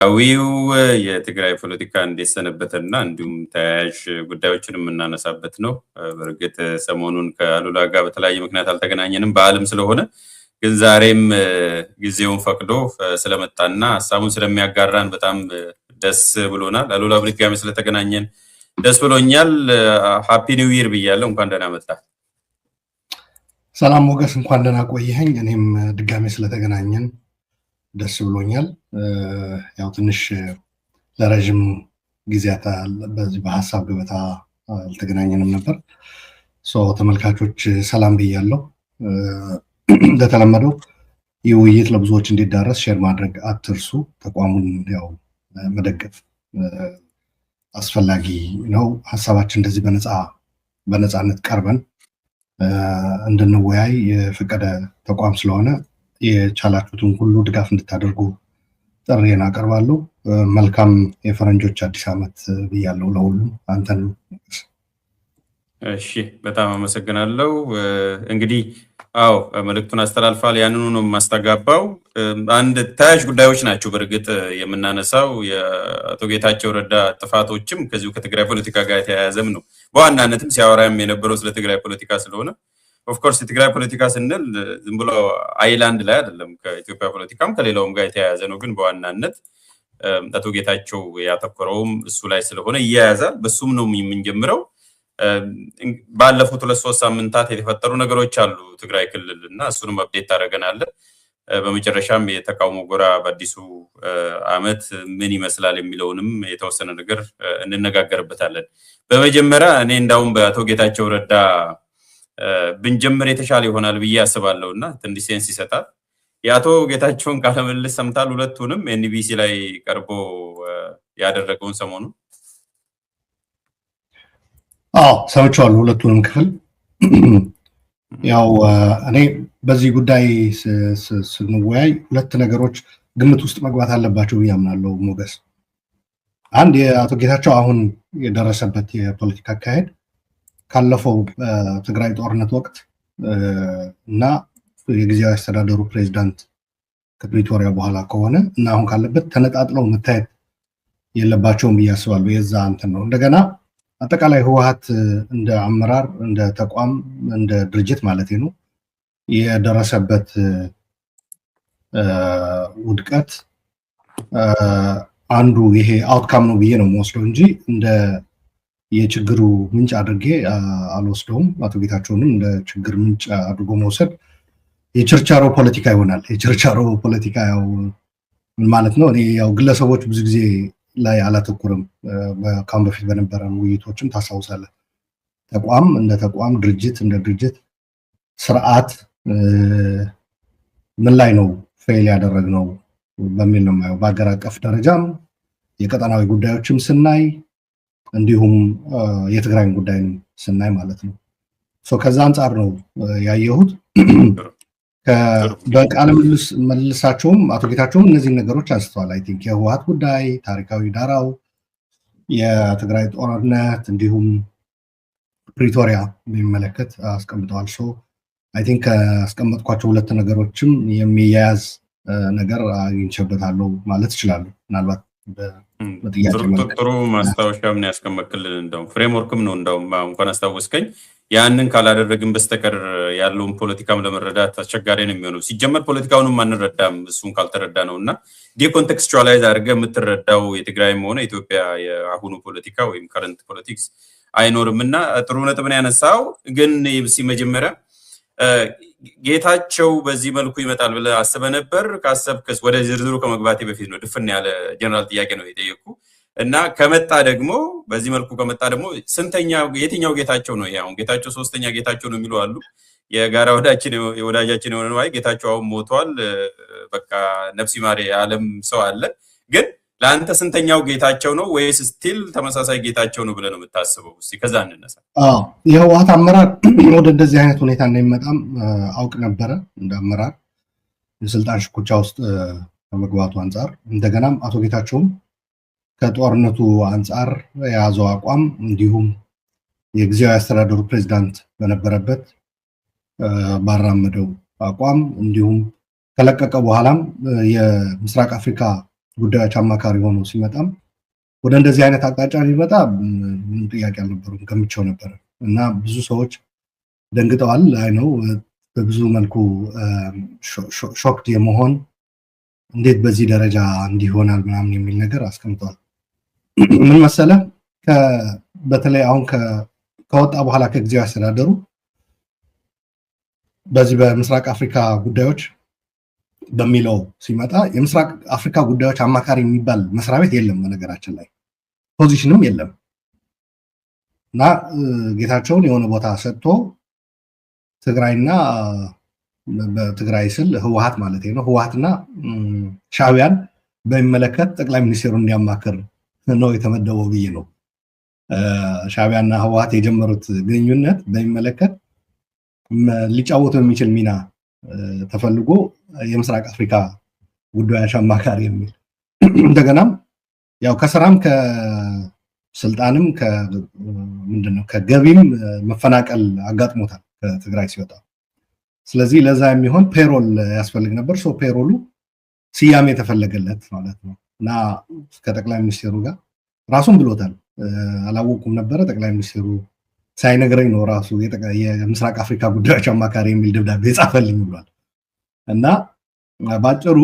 አዊው የትግራይ ፖለቲካ እንዲሰነበትና እንዲሁም ተያያዥ ጉዳዮችን የምናነሳበት ነው። በእርግጥ ሰሞኑን ከአሉላ ጋር በተለያየ ምክንያት አልተገናኘንም በዓልም ስለሆነ ግን ዛሬም ጊዜውን ፈቅዶ ስለመጣና ሀሳቡን ስለሚያጋራን በጣም ደስ ብሎናል። አሉላ በድጋሚ ስለተገናኘን ደስ ብሎኛል። ሃፒ ኒው ይር ብያለሁ። እንኳን ደህና መጣ። ሰላም ሞገስ፣ እንኳን ደህና ቆየኸኝ። እኔም ድጋሚ ስለተገናኘን ደስ ብሎኛል። ያው ትንሽ ለረጅም ጊዜያት በዚህ በሀሳብ ገበታ አልተገናኘንም ነበር። ተመልካቾች ሰላም ብያለሁ። እንደተለመደው ይህ ውይይት ለብዙዎች እንዲዳረስ ሼር ማድረግ አትርሱ። ተቋሙን ያው መደገፍ አስፈላጊ ነው። ሀሳባችን እንደዚህ በነፃነት ቀርበን እንድንወያይ የፈቀደ ተቋም ስለሆነ የቻላችሁትን ሁሉ ድጋፍ እንድታደርጉ ጥሪዬን አቀርባለሁ። መልካም የፈረንጆች አዲስ ዓመት ብያለሁ ለሁሉም። አንተን እሺ፣ በጣም አመሰግናለሁ። እንግዲህ መልእክቱን አስተላልፋል። ያንኑ ነው የማስተጋባው። አንድ ተያያዥ ጉዳዮች ናቸው በእርግጥ የምናነሳው። የአቶ ጌታቸው ረዳ ጥፋቶችም ከዚሁ ከትግራይ ፖለቲካ ጋር የተያያዘም ነው። በዋናነትም ሲያወራም የነበረው ስለ ትግራይ ፖለቲካ ስለሆነ ኦፍኮርስ የትግራይ ፖለቲካ ስንል ዝም ብሎ አይላንድ ላይ አይደለም፣ ከኢትዮጵያ ፖለቲካም ከሌላውም ጋር የተያያዘ ነው። ግን በዋናነት አቶ ጌታቸው ያተኮረውም እሱ ላይ ስለሆነ ይያያዛል። በሱም ነው የምንጀምረው። ባለፉት 2-3 ሳምንታት የተፈጠሩ ነገሮች አሉ ትግራይ ክልል እና እሱንም አፕዴት ታደርገናለህ። በመጨረሻም የተቃውሞ ጎራ በአዲሱ ዓመት ምን ይመስላል የሚለውንም የተወሰነ ነገር እንነጋገርበታለን። በመጀመሪያ እኔ እንዳውም በአቶ ጌታቸው ረዳ ብንጀምር የተሻለ ይሆናል ብዬ አስባለሁ እና ትንሽ ሴንስ ይሰጣል። የአቶ ጌታቸውን ቃለ ምልልስ ሰምታል? ሁለቱንም ኤንቢሲ ላይ ቀርቦ ያደረገውን ሰሞኑ ሰምቼዋለሁ፣ ሁለቱንም ክፍል። ያው እኔ በዚህ ጉዳይ ስንወያይ ሁለት ነገሮች ግምት ውስጥ መግባት አለባቸው ብዬ አምናለሁ ሞገስ። አንድ የአቶ ጌታቸው አሁን የደረሰበት የፖለቲካ አካሄድ ካለፈው ትግራይ ጦርነት ወቅት እና የጊዜያዊ አስተዳደሩ ፕሬዚዳንት ከፕሪቶሪያ በኋላ ከሆነ እና አሁን ካለበት ተነጣጥለው መታየት የለባቸውም ብዬ አስባለሁ። የዛ እንትን ነው። እንደገና አጠቃላይ ህወሓት እንደ አመራር፣ እንደ ተቋም፣ እንደ ድርጅት ማለት ነው የደረሰበት ውድቀት አንዱ ይሄ አውትካም ነው ብዬ ነው የምወስደው እንጂ እንደ የችግሩ ምንጭ አድርጌ አልወስደውም። አቶ ጌታቸውንም እንደ ችግር ምንጭ አድርጎ መውሰድ የችርቻሮ ፖለቲካ ይሆናል። የችርቻሮ ፖለቲካ ያው ምን ማለት ነው? እኔ ያው ግለሰቦች ብዙ ጊዜ ላይ አላተኩርም። ካሁን በፊት በነበረን ውይይቶችም ታስታውሳለህ። ተቋም እንደ ተቋም፣ ድርጅት እንደ ድርጅት፣ ስርዓት ምን ላይ ነው ፌል ያደረግነው በሚል ነው የማየው። በሀገር አቀፍ ደረጃም የቀጠናዊ ጉዳዮችም ስናይ እንዲሁም የትግራይን ጉዳይን ስናይ ማለት ነው። ከዛ አንጻር ነው ያየሁት። በቃለ መልሳቸውም አቶ ጌታቸውም እነዚህን ነገሮች አንስተዋል። አይ ቲንክ የህወሓት ጉዳይ፣ ታሪካዊ ዳራው፣ የትግራይ ጦርነት እንዲሁም ፕሪቶሪያ የሚመለከት አስቀምጠዋል። አይ ቲንክ ካስቀመጥኳቸው ሁለት ነገሮችም የሚያያዝ ነገር አግኝቼበታለሁ ማለት እችላለሁ። ምናልባት ጥሩ ማስታወሻ ምን ያስቀመጥክልን እንደውም ፍሬምወርክም ነው። እንደውም እንኳን አስታወስከኝ። ያንን ካላደረግን በስተቀር ያለውን ፖለቲካም ለመረዳት አስቸጋሪ ነው የሚሆነው። ሲጀመር ፖለቲካውንም አንረዳም እሱን ካልተረዳ ነው እና ዲኮንቴክስቹዋላይዝ አድርገህ የምትረዳው የትግራይም ሆነ ኢትዮጵያ የአሁኑ ፖለቲካ ወይም ከረንት ፖለቲክስ አይኖርም እና ጥሩ ነጥብን ያነሳው። ግን መጀመሪያ ጌታቸው በዚህ መልኩ ይመጣል ብለህ አስበህ ነበር? ካሰብክስ ወደ ዝርዝሩ ከመግባቴ በፊት ነው ድፍን ያለ ጀነራል ጥያቄ ነው የጠየኩ እና ከመጣ ደግሞ በዚህ መልኩ ከመጣ ደግሞ የትኛው ጌታቸው ነው? አሁን ጌታቸው ሶስተኛ ጌታቸው ነው የሚሉ አሉ። የጋራ ወዳጃችን የሆነ ነው። ጌታቸው አሁን ሞቷል፣ በቃ ነፍስ ይማር የዓለም ሰው አለ። ግን ለአንተ ስንተኛው ጌታቸው ነው ወይስ ስቲል ተመሳሳይ ጌታቸው ነው ብለህ ነው የምታስበው? እስኪ ከዛ እንነሳ። የህወሓት አመራር ወደ እንደዚህ አይነት ሁኔታ እንደሚመጣም አውቅ ነበረ። እንደ አመራር የስልጣን ሽኩቻ ውስጥ ከመግባቱ አንጻር እንደገናም አቶ ጌታቸውም ከጦርነቱ አንጻር የያዘው አቋም እንዲሁም የጊዜያዊ አስተዳደሩ ፕሬዚዳንት በነበረበት ባራመደው አቋም እንዲሁም ከለቀቀ በኋላም የምስራቅ አፍሪካ ጉዳዮች አማካሪ ሆኖ ሲመጣም ወደ እንደዚህ አይነት አቅጣጫ ሊመጣ ምንም ጥያቄ አልነበረም፣ ገምቼው ነበር እና ብዙ ሰዎች ደንግጠዋል። አይ ነው በብዙ መልኩ ሾክድ የመሆን እንዴት በዚህ ደረጃ እንዲሆናል ምናምን የሚል ነገር አስቀምጠዋል። ምን መሰለ በተለይ አሁን ከወጣ በኋላ ከጊዜያዊ አስተዳደሩ በዚህ በምስራቅ አፍሪካ ጉዳዮች በሚለው ሲመጣ የምስራቅ አፍሪካ ጉዳዮች አማካሪ የሚባል መስሪያ ቤት የለም፣ በነገራችን ላይ ፖዚሽንም የለም እና ጌታቸውን የሆነ ቦታ ሰጥቶ ትግራይና በትግራይ ስል ህወሓት ማለት ነው ህወሓትና ሻዕቢያን በሚመለከት ጠቅላይ ሚኒስትሩ እንዲያማክር ነው የተመደበው ብዬ ነው። ሻዕቢያና ህወሓት የጀመሩት ግንኙነት በሚመለከት ሊጫወቱ የሚችል ሚና ተፈልጎ የምስራቅ አፍሪካ ጉዳዮች አማካሪ የሚል እንደገናም ያው ከስራም ከስልጣንም ምንድነው ከገቢም መፈናቀል አጋጥሞታል ከትግራይ ሲወጣ። ስለዚህ ለዛ የሚሆን ፔሮል ያስፈልግ ነበር። ሶ ፔሮሉ ስያሜ የተፈለገለት ማለት ነው እና ከጠቅላይ ሚኒስትሩ ጋር ራሱን ብሎታል። አላወቁም ነበረ ጠቅላይ ሚኒስትሩ ሳይነግረኝ ነው ራሱ የምስራቅ አፍሪካ ጉዳዮች አማካሪ የሚል ደብዳቤ ጻፈልኝ ብሏል። እና ባጭሩ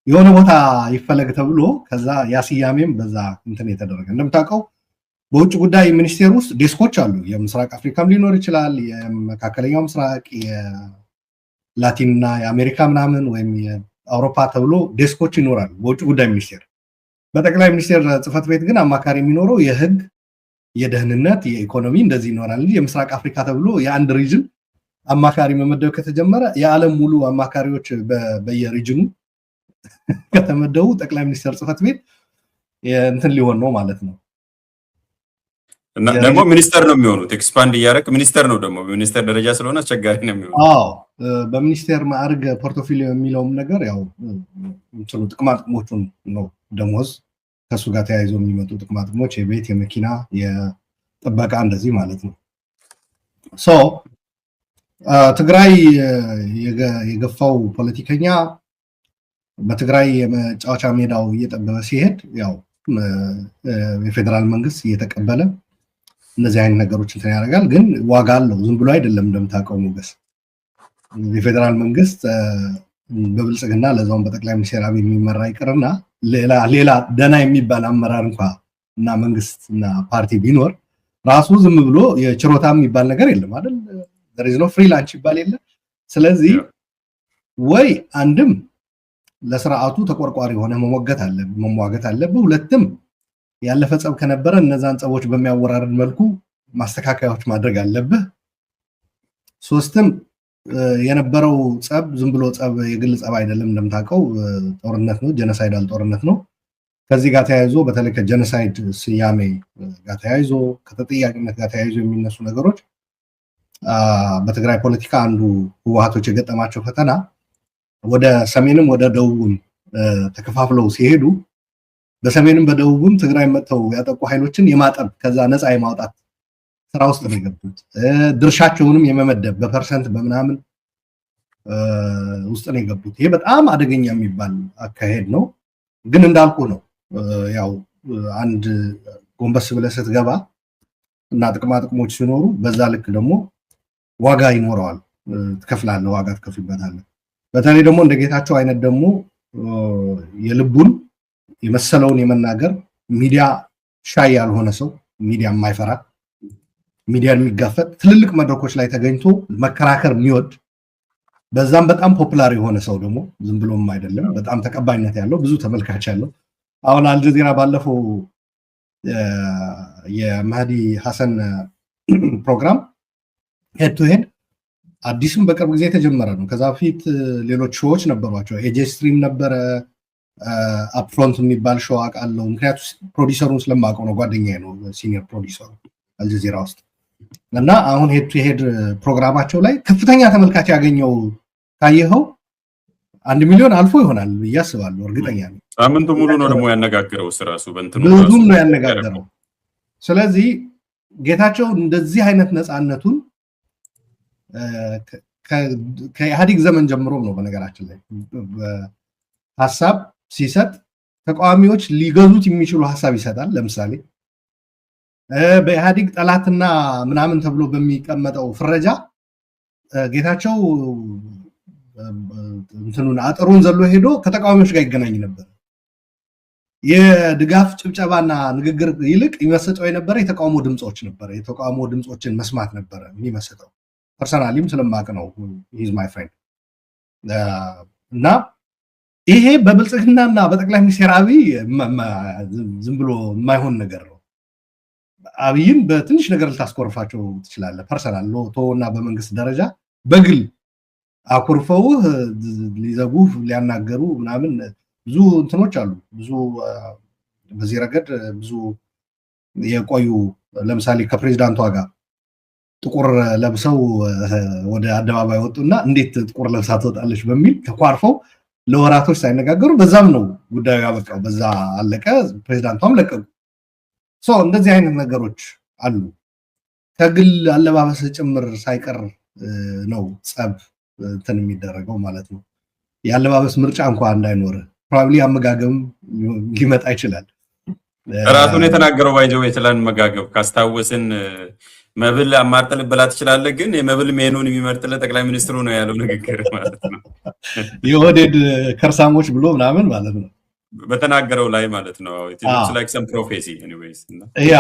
የሆነ ቦታ ይፈለግ ተብሎ ከዛ ያ ስያሜም በዛ እንትን የተደረገ እንደምታውቀው በውጭ ጉዳይ ሚኒስቴር ውስጥ ዴስኮች አሉ። የምስራቅ አፍሪካም ሊኖር ይችላል፣ የመካከለኛው ምስራቅ፣ የላቲንና የአሜሪካ ምናምን ወይም የአውሮፓ ተብሎ ዴስኮች ይኖራሉ በውጭ ጉዳይ ሚኒስቴር። በጠቅላይ ሚኒስቴር ጽህፈት ቤት ግን አማካሪ የሚኖረው የህግ፣ የደህንነት፣ የኢኮኖሚ እንደዚህ ይኖራል እንጂ የምስራቅ አፍሪካ ተብሎ የአንድ ሪጅን አማካሪ መመደብ ከተጀመረ የዓለም ሙሉ አማካሪዎች በየሪጅኑ ከተመደቡ ጠቅላይ ሚኒስትር ጽህፈት ቤት እንትን ሊሆን ነው ማለት ነው። እና ደግሞ ሚኒስተር ነው የሚሆኑት። ኤክስፓንድ እያደረግ ሚኒስተር ነው ደግሞ በሚኒስተር ደረጃ ስለሆነ አስቸጋሪ ነው የሚሆኑት። አዎ በሚኒስቴር ማዕረግ ፖርቶፎሊዮ የሚለውም ነገር ያው እንትኑ ጥቅማ ጥቅሞቹን ነው፣ ደሞዝ ከሱ ጋር ተያይዞ የሚመጡ ጥቅማ ጥቅሞች፣ የቤት፣ የመኪና፣ የጥበቃ እንደዚህ ማለት ነው። ሶ ትግራይ የገፋው ፖለቲከኛ በትግራይ የመጫወቻ ሜዳው እየጠበበ ሲሄድ ያው የፌዴራል መንግስት እየተቀበለ እነዚህ አይነት ነገሮች እንትን ያደርጋል። ግን ዋጋ አለው፣ ዝም ብሎ አይደለም። እንደምታውቀው ሞገስ የፌዴራል መንግስት በብልጽግና ለዛውም በጠቅላይ ሚኒስትር አብይ የሚመራ ይቅርና ሌላ ደና የሚባል አመራር እንኳ እና መንግስት እና ፓርቲ ቢኖር ራሱ ዝም ብሎ የችሮታ የሚባል ነገር የለም አይደል? there is no free lunch ይባል የለ። ስለዚህ ወይ አንድም ለስርዓቱ ተቆርቋሪ ሆነ መሟገት አለብህ፣ ሁለትም ያለፈ ጸብ ከነበረ እነዛን ጸቦች በሚያወራርድ መልኩ ማስተካከያዎች ማድረግ አለብህ፣ ሶስትም የነበረው ጸብ ዝም ብሎ ጸብ የግል ጸብ አይደለም፣ እንደምታውቀው ጦርነት ነው፣ ጄኖሳይዳል ጦርነት ነው። ከዚህ ጋር ተያይዞ በተለይ ከጄኖሳይድ ስያሜ ጋር ተያይዞ ከተጠያቂነት ጋር ተያይዞ የሚነሱ ነገሮች በትግራይ ፖለቲካ አንዱ ህወሓቶች የገጠማቸው ፈተና ወደ ሰሜንም ወደ ደቡብም ተከፋፍለው ሲሄዱ በሰሜንም በደቡብም ትግራይ መጥተው ያጠቁ ኃይሎችን የማጠብ ከዛ ነፃ የማውጣት ስራ ውስጥ ነው የገቡት። ድርሻቸውንም የመመደብ በፐርሰንት በምናምን ውስጥ ነው የገቡት። ይሄ በጣም አደገኛ የሚባል አካሄድ ነው። ግን እንዳልኩ ነው ያው አንድ ጎንበስ ብለህ ስትገባ እና ጥቅማ ጥቅሞች ሲኖሩ በዛ ልክ ደግሞ ዋጋ ይኖረዋል፣ ትከፍላለህ፣ ዋጋ ትከፍልበታለህ። በተለይ ደግሞ እንደ ጌታቸው አይነት ደግሞ የልቡን የመሰለውን የመናገር ሚዲያ ሻይ ያልሆነ ሰው፣ ሚዲያ የማይፈራ ሚዲያን የሚጋፈጥ ትልልቅ መድረኮች ላይ ተገኝቶ መከራከር የሚወድ በዛም በጣም ፖፑላር የሆነ ሰው ደግሞ ዝም ብሎም አይደለም፣ በጣም ተቀባይነት ያለው ብዙ ተመልካች ያለው። አሁን አልጀዚራ ባለፈው የማህዲ ሐሰን ፕሮግራም ሄድ ቱ ሄድ አዲስም በቅርብ ጊዜ የተጀመረ ነው። ከዛ በፊት ሌሎች ሾዎች ነበሯቸው። ኤጄ ስትሪም ነበረ፣ አፕፍሮንት የሚባል ሾው አውቃለሁ። ምክንያቱም ፕሮዲሰሩን ስለማውቀው ነው፣ ጓደኛዬ ነው ሲኒየር ፕሮዲሰሩ አልጀዚራ ውስጥ። እና አሁን ሄድ ቱ ሄድ ፕሮግራማቸው ላይ ከፍተኛ ተመልካች ያገኘው ካየኸው 1 ሚሊዮን አልፎ ይሆናል ብዬ አስባለሁ። እርግጠኛ ነኝ። ሳምንቱ ሙሉ ነው ደግሞ ያነጋገረው እራሱ በእንትኑ ብዙም ነው ያነጋገረው። ስለዚህ ጌታቸው እንደዚህ አይነት ነፃነቱን ከኢህአዴግ ዘመን ጀምሮ ነው በነገራችን ላይ ሀሳብ ሲሰጥ ተቃዋሚዎች ሊገዙት የሚችሉ ሐሳብ ይሰጣል። ለምሳሌ በኢህአዴግ ጠላትና ምናምን ተብሎ በሚቀመጠው ፍረጃ ጌታቸው እንትኑን አጥሩን ዘሎ ሄዶ ከተቃዋሚዎች ጋር ይገናኝ ነበር። የድጋፍ ጭብጨባና ንግግር ይልቅ ይመስጠው የነበረ የተቃውሞ ድምጾች ነበር። የተቃውሞ ድምጾችን መስማት ነበር የሚመስጠው። ፐርሰናሊም ስለማቅ ነው ሂዝ ማይ ፍሬንድ። እና ይሄ በብልጽግናና በጠቅላይ ሚኒስትር አብይ ዝም ብሎ የማይሆን ነገር ነው። አብይን በትንሽ ነገር ልታስቆርፋቸው ትችላለህ። ፐርሰናል ሎቶና በመንግስት ደረጃ በግል አኩርፈው ሊዘጉ ሊያናገሩ ምናምን ብዙ እንትኖች አሉ። ብዙ በዚህ ረገድ ብዙ የቆዩ ለምሳሌ ከፕሬዝዳንቷ ጋር ጥቁር ለብሰው ወደ አደባባይ ወጡና እንዴት ጥቁር ለብሳ ትወጣለች በሚል ተኳርፈው ለወራቶች ሳይነጋገሩ በዛም ነው ጉዳዩ ያበቃው። በዛ አለቀ። ፕሬዝዳንቷም ለቀቁ። እንደዚህ አይነት ነገሮች አሉ። ከግል አለባበስ ጭምር ሳይቀር ነው ጸብ እንትን የሚደረገው ማለት ነው። የአለባበስ ምርጫ እንኳን እንዳይኖር ፕሮባብሊ አመጋገብ ሊመጣ ይችላል። ራሱን የተናገረው ባይዘው የተላን መጋገብ ካስታወስን መብል አማርጠህ ልበላ ትችላለህ፣ ግን የመብል ሜኑን የሚመርጥልህ ጠቅላይ ሚኒስትሩ ነው ያለው ንግግር ማለት ነው። የኦህዴድ ከርሳሞች ብሎ ምናምን ማለት ነው በተናገረው ላይ ማለት ነው። it's like some prophecy anyways ያ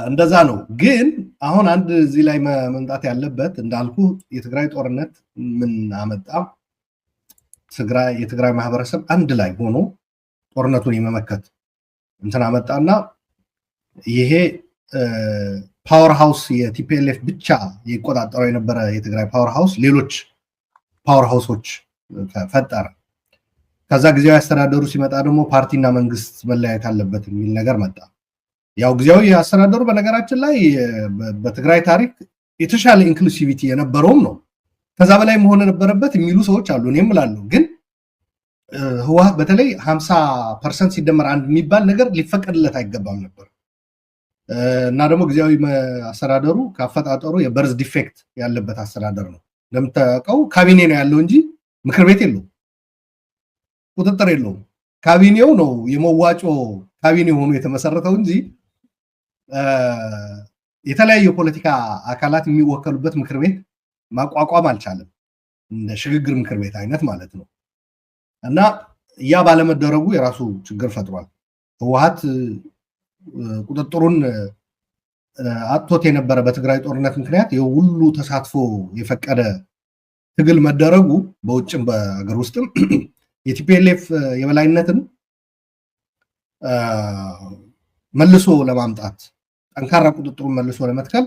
እንደዛ ነው። ግን አሁን አንድ እዚህ ላይ መምጣት ያለበት እንዳልኩ የትግራይ ጦርነት ምን አመጣ? የትግራይ ማህበረሰብ አንድ ላይ ሆኖ ጦርነቱን የመመከት እንትን አመጣና ይሄ ፓወር ሃውስ የቲፒኤልኤፍ ብቻ ይቆጣጠረው የነበረ የትግራይ ፓወር ሃውስ ሌሎች ፓወር ሃውሶች ፈጠረ። ከዛ ጊዜያዊ አስተዳደሩ ሲመጣ ደግሞ ፓርቲና መንግስት መለያየት አለበት የሚል ነገር መጣ። ያው ጊዜያዊ አስተዳደሩ በነገራችን ላይ በትግራይ ታሪክ የተሻለ ኢንክሉሲቪቲ የነበረውም ነው። ከዛ በላይ መሆን ነበረበት የሚሉ ሰዎች አሉ። እኔም እላለሁ። ግን ህወሓት በተለይ 50% ሲደመር አንድ የሚባል ነገር ሊፈቀድለት አይገባም ነበር እና ደግሞ ጊዜያዊ አስተዳደሩ ካፈጣጠሩ የበርዝ ዲፌክት ያለበት አስተዳደር ነው። እንደምታውቀው ካቢኔ ነው ያለው እንጂ ምክር ቤት የለውም፣ ቁጥጥር የለውም። ካቢኔው ነው የመዋጮ ካቢኔ ሆኖ የተመሰረተው እንጂ የተለያዩ የፖለቲካ አካላት የሚወከሉበት ምክር ቤት ማቋቋም አልቻለም። እንደ ሽግግር ምክር ቤት አይነት ማለት ነው። እና ያ ባለመደረጉ የራሱ ችግር ፈጥሯል። ህወሓት ቁጥጥሩን አጥቶት የነበረ በትግራይ ጦርነት ምክንያት የሁሉ ተሳትፎ የፈቀደ ትግል መደረጉ በውጭም በአገር ውስጥም የቲፒኤልኤፍ የበላይነትን መልሶ ለማምጣት ጠንካራ ቁጥጥሩን መልሶ ለመትከል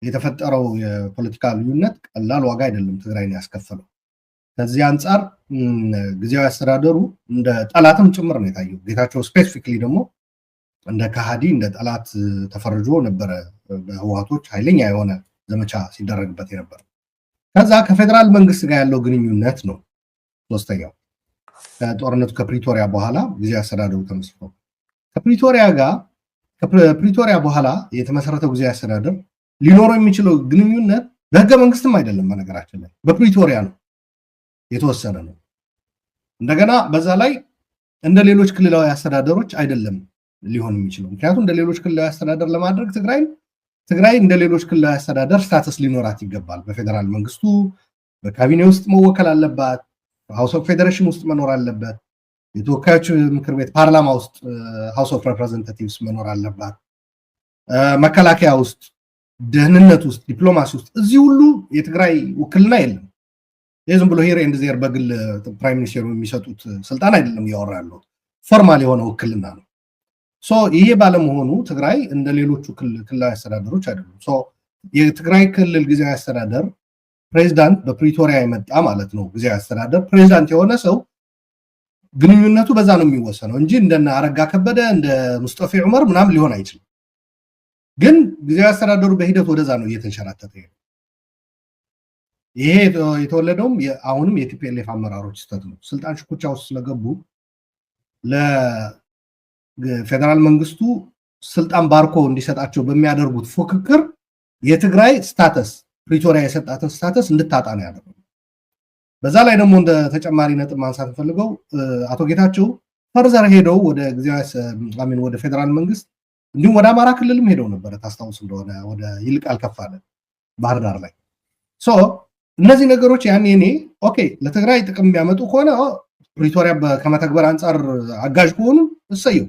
የተፈጠረው የፖለቲካ ልዩነት ቀላል ዋጋ አይደለም ትግራይን ያስከፈለው። ከዚህ አንጻር ጊዜያዊ አስተዳደሩ እንደ ጠላትም ጭምር ነው የታየው። ጌታቸው ስፔሲፊክሊ ደግሞ እንደ ከሃዲ እንደ ጠላት ተፈርጆ ነበረ በህወሓቶች ኃይለኛ የሆነ ዘመቻ ሲደረግበት የነበረ። ከዛ ከፌደራል መንግስት ጋር ያለው ግንኙነት ነው ሶስተኛው። ከጦርነቱ ከፕሪቶሪያ በኋላ ጊዜያዊ አስተዳደሩ ተመስርቶ ከፕሪቶሪያ በኋላ የተመሰረተው ጊዜያዊ አስተዳደር ሊኖረው የሚችለው ግንኙነት በህገ መንግስትም አይደለም። በነገራችን ላይ በፕሪቶሪያ ነው የተወሰነ ነው። እንደገና በዛ ላይ እንደ ሌሎች ክልላዊ አስተዳደሮች አይደለም ሊሆን የሚችለው። ምክንያቱም እንደ ሌሎች ክልላዊ አስተዳደር ለማድረግ ትግራይ እንደ ሌሎች ክልላዊ አስተዳደር ስታተስ ሊኖራት ይገባል። በፌደራል መንግስቱ በካቢኔ ውስጥ መወከል አለባት። ሃውስ ኦፍ ፌዴሬሽን ውስጥ መኖር አለበት። የተወካዮች ምክር ቤት ፓርላማ ውስጥ ሃውስ ኦፍ ሬፕሬዘንታቲቭስ መኖር አለባት። መከላከያ ውስጥ፣ ደህንነት ውስጥ፣ ዲፕሎማሲ ውስጥ እዚህ ሁሉ የትግራይ ውክልና የለም። ዝም ብሎ ሄር ኤንድ ዜር በግል ፕራይም ሚኒስቴሩ የሚሰጡት ስልጣን አይደለም እያወራ ያለው ፎርማል የሆነ ውክልና ነው። ይሄ ባለመሆኑ ትግራይ እንደ ሌሎቹ ክልላዊ አስተዳደሮች አይደሉም። የትግራይ ክልል ጊዜያዊ አስተዳደር ፕሬዚዳንት በፕሪቶሪያ የመጣ ማለት ነው። ጊዜያዊ አስተዳደር ፕሬዚዳንት የሆነ ሰው ግንኙነቱ በዛ ነው የሚወሰነው እንጂ እንደነ አረጋ ከበደ እንደ ሙስጠፌ ዑመር ምናምን ሊሆን አይችልም። ግን ጊዜያዊ አስተዳደሩ በሂደት ወደዛ ነው እየተንሸራተተ ያለው። ይሄ የተወለደውም አሁንም የቲፒኤልኤፍ አመራሮች ስተት ነው። ስልጣን ሽኩቻ ውስጥ ስለገቡ ለፌደራል መንግስቱ ስልጣን ባርኮ እንዲሰጣቸው በሚያደርጉት ፉክክር የትግራይ ስታተስ ፕሪቶሪያ የሰጣትን ስታተስ እንድታጣ ነው ያደረገው። በዛ ላይ ደግሞ እንደ ተጨማሪ ነጥብ ማንሳት ፈልገው አቶ ጌታቸው ፈርዘር ሄደው ወደ ጊዜያዊ ወደ ፌደራል መንግስት እንዲሁም ወደ አማራ ክልልም ሄደው ነበር ታስታውስ እንደሆነ ወደ ይልቃል ከፋለ ባህር ዳር ላይ እነዚህ ነገሮች ያኔ እኔ ኦኬ ለትግራይ ጥቅም የሚያመጡ ከሆነ ፕሪቶሪያ ከመተግበር አንፃር አጋዥ ከሆኑ እሰየው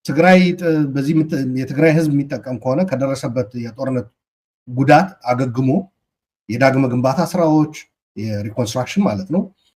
ትግራይ በዚህ የትግራይ ህዝብ የሚጠቀም ከሆነ ከደረሰበት የጦርነት ጉዳት አገግሞ የዳግመ ግንባታ ስራዎች የሪኮንስትራክሽን ማለት ነው